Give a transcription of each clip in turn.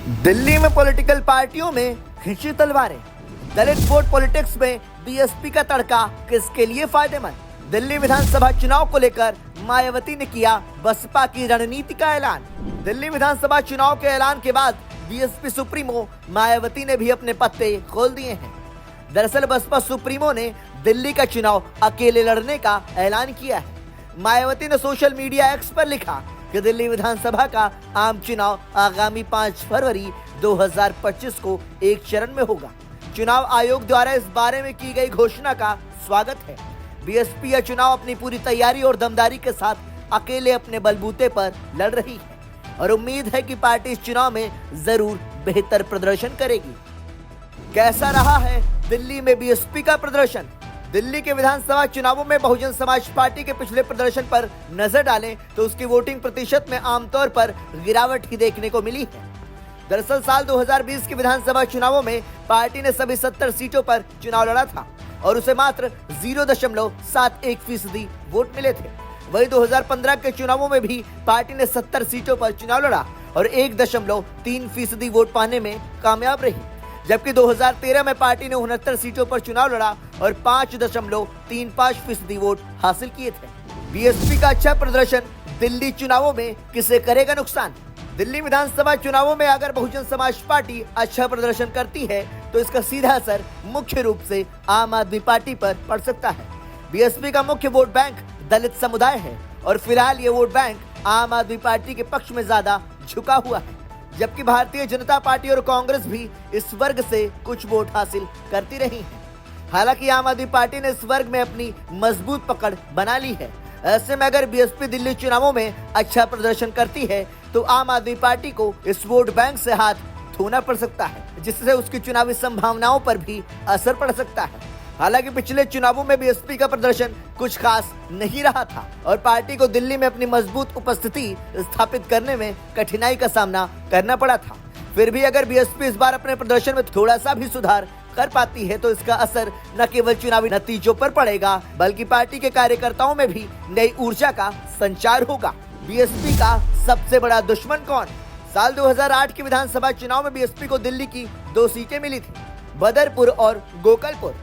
दिल्ली में पॉलिटिकल पार्टियों में खिंची तलवारें। दलित वोट पॉलिटिक्स में बीएसपी का तड़का किसके लिए फायदेमंद? दिल्ली विधानसभा चुनाव को लेकर मायावती ने किया बसपा की रणनीति का ऐलान। दिल्ली विधानसभा चुनाव के ऐलान के बाद बीएसपी सुप्रीमो मायावती ने भी अपने पत्ते खोल दिए हैं। दरअसल बसपा सुप्रीमो ने दिल्ली का चुनाव अकेले लड़ने का ऐलान किया है। मायावती ने सोशल मीडिया एक्स पर लिखा कि दिल्ली विधानसभा का आम चुनाव आगामी 5 फरवरी 2025 को एक चरण में होगा। चुनाव आयोग द्वारा इस बारे में की गई घोषणा का स्वागत है। बीएसपी यह चुनाव अपनी पूरी तैयारी और दमदारी के साथ अकेले अपने बलबूते पर लड़ रही है और उम्मीद है कि पार्टी इस चुनाव में जरूर बेहतर प्रदर्शन करेगी। कैसा रहा है दिल्ली में बीएसपी का प्रदर्शन? दिल्ली के विधानसभा चुनावों में बहुजन समाज पार्टी के पिछले प्रदर्शन पर नजर डालें तो उसकी वोटिंग प्रतिशत में आमतौर पर गिरावट ही देखने को मिली है। दरअसल साल 2020 के विधानसभा चुनावों में पार्टी ने सभी 70 सीटों पर चुनाव लड़ा था और उसे मात्र 0.71% वोट मिले थे। वही 2015 के चुनावों में भी पार्टी ने 70 सीटों पर चुनाव लड़ा और 1.3% वोट पाने में कामयाब रही, जबकि 2013 में पार्टी ने 69 सीटों पर चुनाव लड़ा और 5.35% वोट हासिल किए थे। बीएसपी का अच्छा प्रदर्शन दिल्ली चुनावों में किसे करेगा नुकसान? दिल्ली विधानसभा चुनावों में अगर बहुजन समाज पार्टी अच्छा प्रदर्शन करती है तो इसका सीधा असर मुख्य रूप से आम आदमी पार्टी पर पड़ सकता है। बीएसपी का मुख्य वोट बैंक दलित समुदाय है और फिलहाल ये वोट बैंक आम आदमी पार्टी के पक्ष में ज्यादा झुका हुआ है, जबकि भारतीय जनता पार्टी और कांग्रेस भी इस वर्ग से कुछ वोट हासिल करती रही है। हालांकि आम आदमी पार्टी ने इस वर्ग में अपनी मजबूत पकड़ बना ली है। ऐसे में अगर बीएसपी दिल्ली चुनावों में अच्छा प्रदर्शन करती है तो आम आदमी पार्टी को इस वोट बैंक से हाथ धोना पड़ सकता है, जिससे उसकी चुनावी संभावनाओं पर भी असर पड़ सकता है। हालांकि पिछले चुनावों में बीएसपी का प्रदर्शन कुछ खास नहीं रहा था और पार्टी को दिल्ली में अपनी मजबूत उपस्थिति स्थापित करने में कठिनाई का सामना करना पड़ा था। फिर भी अगर बीएसपी इस बार अपने प्रदर्शन में थोड़ा सा भी सुधार कर पाती है तो इसका असर न केवल चुनावी नतीजों पर पड़ेगा बल्कि पार्टी के कार्यकर्ताओं में भी नई ऊर्जा का संचार होगा। बीएसपी का सबसे बड़ा दुश्मन कौन? साल 2008 के विधानसभा चुनाव में बीएसपी को दिल्ली की 2 सीटें मिली थी, बदरपुर और गोकलपुर।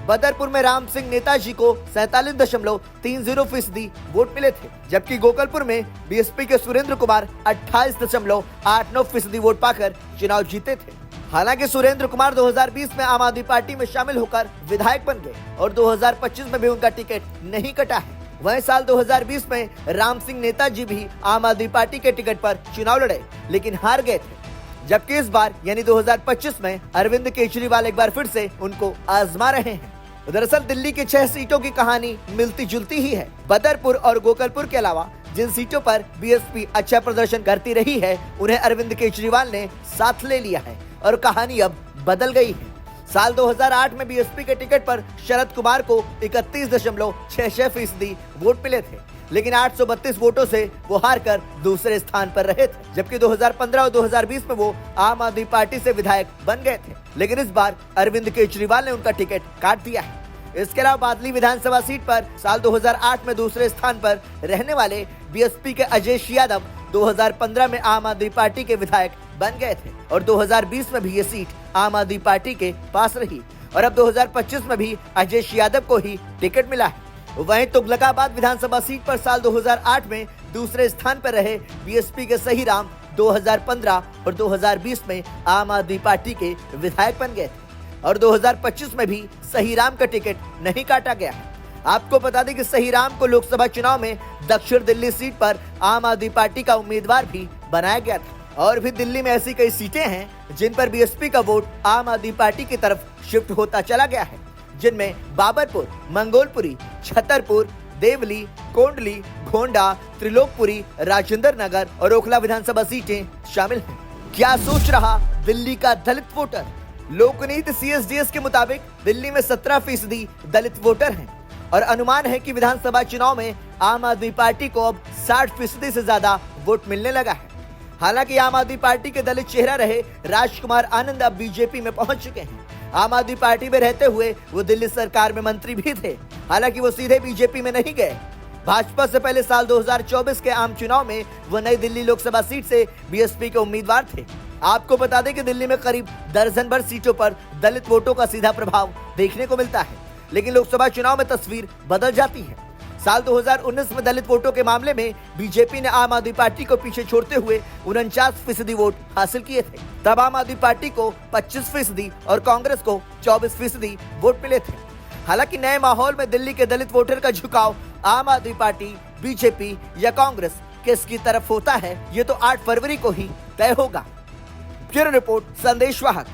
बदरपुर में राम सिंह नेताजी को 47.30% वोट मिले थे, जबकि गोकलपुर में बीएसपी के सुरेंद्र कुमार 28.89% वोट पाकर चुनाव जीते थे। हालांकि सुरेंद्र कुमार 2020 में आम आदमी पार्टी में शामिल होकर विधायक बन गए और 2025 में भी उनका टिकट नहीं कटा है। वहीं साल 2020 में राम सिंह नेताजी भी आम आदमी पार्टी के टिकट पर चुनाव लड़े लेकिन हार गए थे, जबकि इस बार यानी 2025 में अरविंद केजरीवाल एक बार फिर से उनको आजमा रहे हैं। दरअसल दिल्ली की 6 सीटों की कहानी मिलती जुलती ही है। बदरपुर और गोकलपुर के अलावा जिन सीटों पर बीएसपी अच्छा प्रदर्शन करती रही है उन्हें अरविंद केजरीवाल ने साथ ले लिया है और कहानी अब बदल गई है। साल 2008 में बीएसपी के टिकट पर शरद कुमार को 31.66% वोट मिले थे, लेकिन 832 वोटों से वो हार कर दूसरे स्थान पर रहे थे, जबकि 2015 और 2020 में वो आम आदमी पार्टी से विधायक बन गए थे, लेकिन इस बार अरविंद केजरीवाल ने उनका टिकट काट दिया है। इसके अलावा बादली विधानसभा सीट पर साल 2008 में दूसरे स्थान पर रहने वाले बीएसपी के अजयेश यादव 2015 में आम आदमी पार्टी के विधायक बन गए थे और 2020 में भी ये सीट आम आदमी पार्टी के पास रही और अब 2025 में भी अजयेश यादव को ही टिकट मिला है। वहीं तुगलकाबाद विधानसभा सीट पर साल 2008 में दूसरे स्थान पर रहे बीएसपी के सही राम 2015 और 2020 में आम आदमी पार्टी के विधायक बन गए थे और 2025 में भी सही राम का टिकट नहीं काटा गया है। आपको बता दें कि सही राम को लोकसभा चुनाव में दक्षिण दिल्ली सीट पर आम आदमी पार्टी का उम्मीदवार भी बनाया गया था और भी दिल्ली में ऐसी कई सीटें हैं जिन पर बीएसपी का वोट आम आदमी पार्टी की तरफ शिफ्ट होता चला गया है, जिनमें बाबरपुर, मंगोलपुरी, छतरपुर, देवली, कोंडली, गोंडा, त्रिलोकपुरी, राजेंद्र नगर और ओखला विधानसभा सीटें शामिल हैं। क्या सोच रहा दिल्ली का दलित वोटर? लोकनीति CSDS के मुताबिक दिल्ली में 17% दलित वोटर हैं और अनुमान है कि विधानसभा चुनाव में आम आदमी पार्टी को अब 60% से ज्यादा वोट मिलने लगा है। हालांकि आम आदमी पार्टी के दलित चेहरा रहे राजकुमार आनंद अब बीजेपी में पहुंच चुके हैं। आम आदमी पार्टी में रहते हुए वो दिल्ली सरकार में मंत्री भी थे, हालांकि वो सीधे बीजेपी में नहीं गए। भाजपा से पहले साल 2024 के आम चुनाव में वो नई दिल्ली लोकसभा सीट से बीएसपी के उम्मीदवार थे। आपको बता दें कि दिल्ली में करीब दर्जन भर सीटों पर दलित वोटों का सीधा प्रभाव देखने को मिलता है, लेकिन लोकसभा चुनाव में तस्वीर बदल जाती है। साल 2019 में दलित वोटों के मामले में बीजेपी ने आम आदमी पार्टी को पीछे छोड़ते हुए 49% वोट हासिल किए थे। तब आम आदमी पार्टी को 25% और कांग्रेस को 24% वोट मिले थे। हालांकि नए माहौल में दिल्ली के दलित वोटर का झुकाव आम आदमी पार्टी, बीजेपी या कांग्रेस किसकी तरफ होता है, ये तो 8 फरवरी को ही तय होगा। ब्यूरो रिपोर्ट, संदेश वाहक।